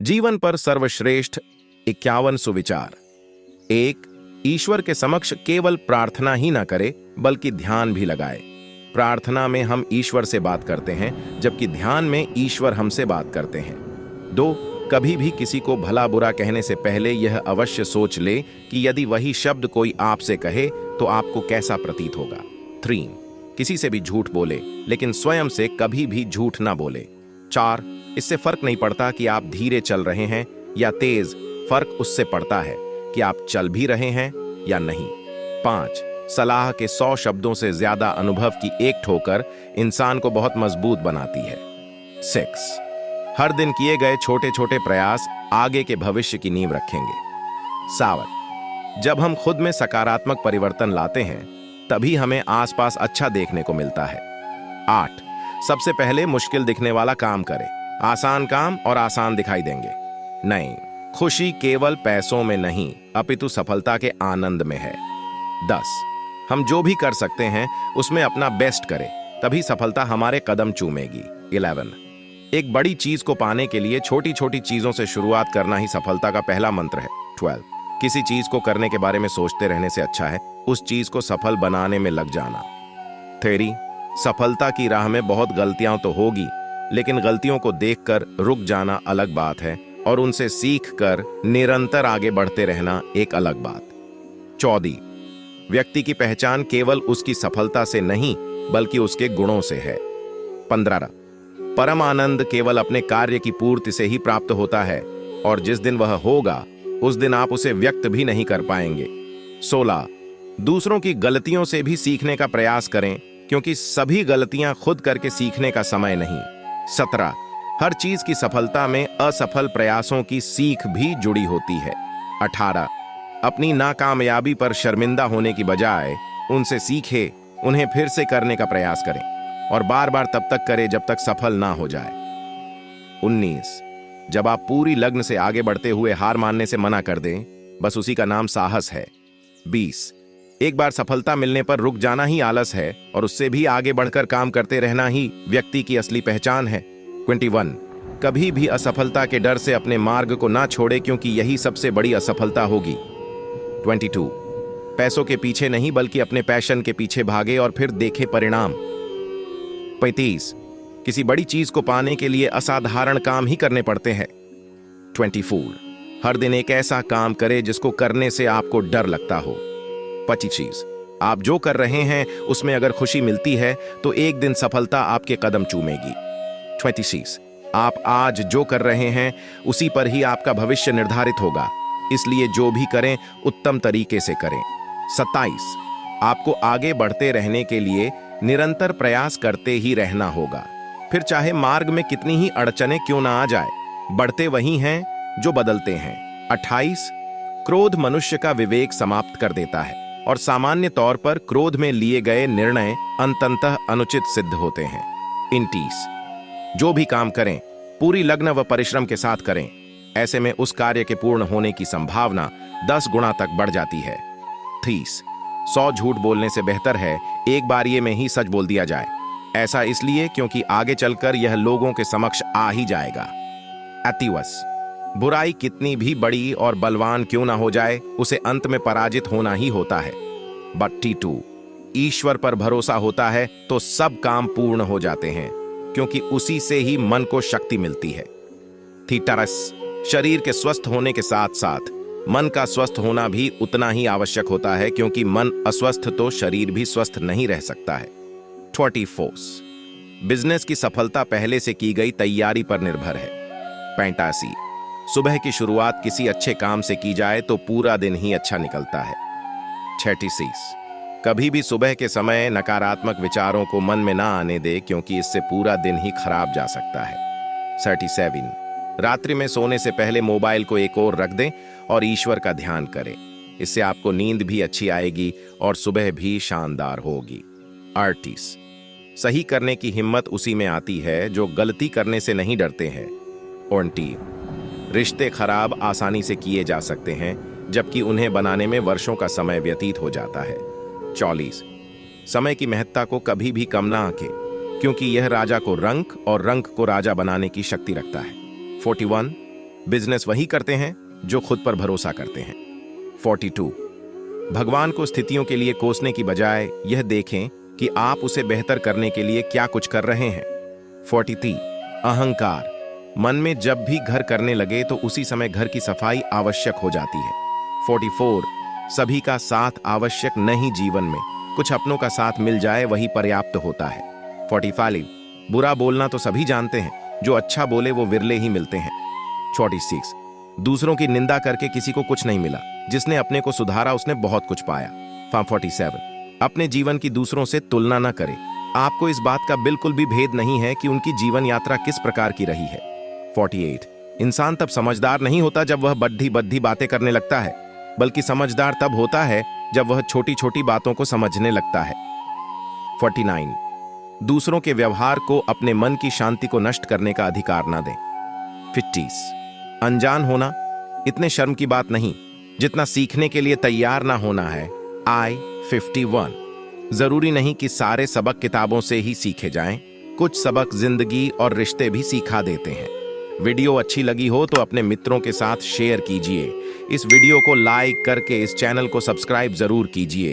जीवन पर सर्वश्रेष्ठ 51 सुविचार। 1. ईश्वर के समक्ष केवल प्रार्थना ही ना करे बल्कि ध्यान भी लगाए। प्रार्थना में हम ईश्वर से बात करते हैं जबकि ध्यान में ईश्वर हमसे बात करते हैं। 2. कभी भी किसी को भला बुरा कहने से पहले यह अवश्य सोच ले कि यदि वही शब्द कोई आपसे कहे तो आपको कैसा प्रतीत होगा। 3. किसी से भी झूठ बोले लेकिन स्वयं से कभी भी झूठ ना बोले। 4. इससे फर्क नहीं पड़ता कि आप धीरे चल रहे हैं या तेज, फर्क उससे पड़ता है कि आप चल भी रहे हैं या नहीं। 5. सलाह के 100 शब्दों से ज्यादा अनुभव की एक ठोकर इंसान को बहुत मजबूत बनाती है। 6. हर दिन किए गए छोटे छोटे प्रयास आगे के भविष्य की नींव रखेंगे। 7. जब हम खुद में सकारात्मक परिवर्तन लाते हैं तभी हमें आसपास अच्छा देखने को मिलता है। 8. सबसे पहले मुश्किल दिखने वाला काम करें। आसान काम और आसान दिखाई देंगे। नहीं, खुशी केवल पैसों में नहीं अपितु सफलता के आनंद में है। 10. हम जो भी कर सकते हैं उसमें अपना बेस्ट करें, तभी सफलता हमारे कदम चूमेगी। 11. एक बड़ी चीज को पाने के लिए छोटी छोटी चीजों से शुरुआत करना ही सफलता का पहला मंत्र है। 12. किसी चीज को करने के बारे में सोचते रहने से अच्छा है उस चीज को सफल बनाने में लग जाना। 13. सफलता की राह में बहुत गलतियां तो होगी, लेकिन गलतियों को देखकर रुक जाना अलग बात है और उनसे सीखकर निरंतर आगे बढ़ते रहना एक अलग बात। 14. व्यक्ति की पहचान केवल उसकी सफलता से नहीं बल्कि उसके गुणों से है। 15. परम आनंद केवल अपने कार्य की पूर्ति से ही प्राप्त होता है और जिस दिन वह होगा उस दिन आप उसे व्यक्त भी नहीं कर पाएंगे। 16. दूसरों की गलतियों से भी सीखने का प्रयास करें क्योंकि सभी गलतियां खुद करके सीखने का समय नहीं। 17. हर चीज की सफलता में असफल प्रयासों की सीख भी जुड़ी होती है। 18. अपनी नाकामयाबी पर शर्मिंदा होने की बजाय उनसे सीखे, उन्हें फिर से करने का प्रयास करें और बार बार तब तक करें जब तक सफल ना हो जाए। 19. जब आप पूरी लगन से आगे बढ़ते हुए हार मानने से मना कर दें, बस उसी का नाम साहस है। 20. एक बार सफलता मिलने पर रुक जाना ही आलस है और उससे भी आगे बढ़कर काम करते रहना ही व्यक्ति की असली पहचान है। 21. कभी भी असफलता के डर से अपने मार्ग को ना छोड़े क्योंकि यही सबसे बड़ी असफलता होगी। 22. पैसों के पीछे नहीं बल्कि अपने पैशन के पीछे भागे और फिर देखे परिणाम। 35. किसी बड़ी चीज को पाने के लिए असाधारण काम ही करने पड़ते हैं। 24. हर दिन एक ऐसा काम करे जिसको करने से आपको डर लगता हो। 25. आप जो कर रहे हैं उसमें अगर खुशी मिलती है तो एक दिन सफलता आपके कदम चूमेगी। 26. आप आज जो कर रहे हैं उसी पर ही आपका भविष्य निर्धारित होगा, इसलिए जो भी करें उत्तम तरीके से करें। 27. आपको आगे बढ़ते रहने के लिए निरंतर प्रयास करते ही रहना होगा, फिर चाहे मार्ग में कितनी ही अड़चनें क्यों ना आ जाए, बढ़ते वही हैं जो बदलते हैं। 28. क्रोध मनुष्य का विवेक समाप्त कर देता है और सामान्य तौर पर क्रोध में लिए गए निर्णय अंततः अनुचित सिद्ध होते हैं। 29. जो भी काम करें पूरी लगन व परिश्रम के साथ करें, ऐसे में उस कार्य के पूर्ण होने की संभावना 10 गुना तक बढ़ जाती है। 30. 100 झूठ बोलने से बेहतर है एक बारिये में ही सच बोल दिया जाए, ऐसा इसलिए क्योंकि आगे चलकर यह लोगों के समक्ष आ ही जाएगा। 31. बुराई कितनी भी बड़ी और बलवान क्यों ना हो जाए उसे अंत में पराजित होना ही होता है। 32. ईश्वर पर भरोसा होता है तो सब काम पूर्ण हो जाते हैं क्योंकि उसी से ही मन को शक्ति मिलती है। 33. शरीर के स्वस्थ होने के साथ साथ मन का स्वस्थ होना भी उतना ही आवश्यक होता है क्योंकि मन अस्वस्थ तो शरीर भी स्वस्थ नहीं रह सकता है। 34. बिजनेस की सफलता पहले से की गई तैयारी पर निर्भर है। 85. सुबह की शुरुआत किसी अच्छे काम से की जाए तो पूरा दिन ही अच्छा निकलता है। 36. कभी भी सुबह के समय नकारात्मक विचारों को मन में ना आने दे क्योंकि इससे पूरा दिन ही खराब जा सकता है। 37. रात्रि में सोने से पहले मोबाइल को एक ओर रख दें और ईश्वर का ध्यान करें, इससे आपको नींद भी अच्छी आएगी और सुबह भी शानदार होगी। 38. सही करने की हिम्मत उसी में आती है जो गलती करने से नहीं डरते हैं। 29. रिश्ते खराब आसानी से किए जा सकते हैं जबकि उन्हें बनाने में वर्षों का समय व्यतीत हो जाता है। 40. समय की महत्ता को कभी भी कम ना आंकें क्योंकि यह राजा को रंक और रंक को राजा बनाने की शक्ति रखता है। 41. बिजनेस वही करते हैं जो खुद पर भरोसा करते हैं। 42 भगवान को स्थितियों के लिए कोसने की बजाय यह देखें कि आप उसे बेहतर करने के लिए क्या कुछ कर रहे हैं। 43 अहंकार मन में जब भी घर करने लगे तो उसी समय घर की सफाई आवश्यक हो जाती है। 44 सभी का साथ आवश्यक नहीं, जीवन में कुछ अपनों का साथ मिल जाए वही पर्याप्त होता है। 45 बुरा बोलना तो सभी जानते हैं, जो अच्छा बोले वो विरले ही मिलते हैं। 46 दूसरों की निंदा करके किसी को कुछ नहीं मिला, जिसने अपने को सुधारा उसने बहुत कुछ पाया। 47 अपने जीवन की दूसरों से तुलना न करें, आपको इस बात का बिल्कुल भी भेद नहीं है कि उनकी जीवन यात्रा किस प्रकार की रही है। 48 इंसान तब समझदार नहीं होता जब वह बड्ढी बद्धी बातें करने लगता है, बल्कि समझदार तब होता है जब वह छोटी छोटी बातों को समझने लगता है। 49 दूसरों के व्यवहार को अपने मन की शांति को नष्ट करने का अधिकार न दें। 50 अनजान होना इतने शर्म की बात नहीं जितना सीखने के लिए तैयार ना होना है। I-51 जरूरी नहीं कि सारे सबक किताबों से ही सीखे जाएं, कुछ सबक जिंदगी और रिश्ते भी सिखा देते हैं। वीडियो अच्छी लगी हो तो अपने मित्रों के साथ शेयर कीजिए। इस वीडियो को लाइक करके इस चैनल को सब्सक्राइब जरूर कीजिए।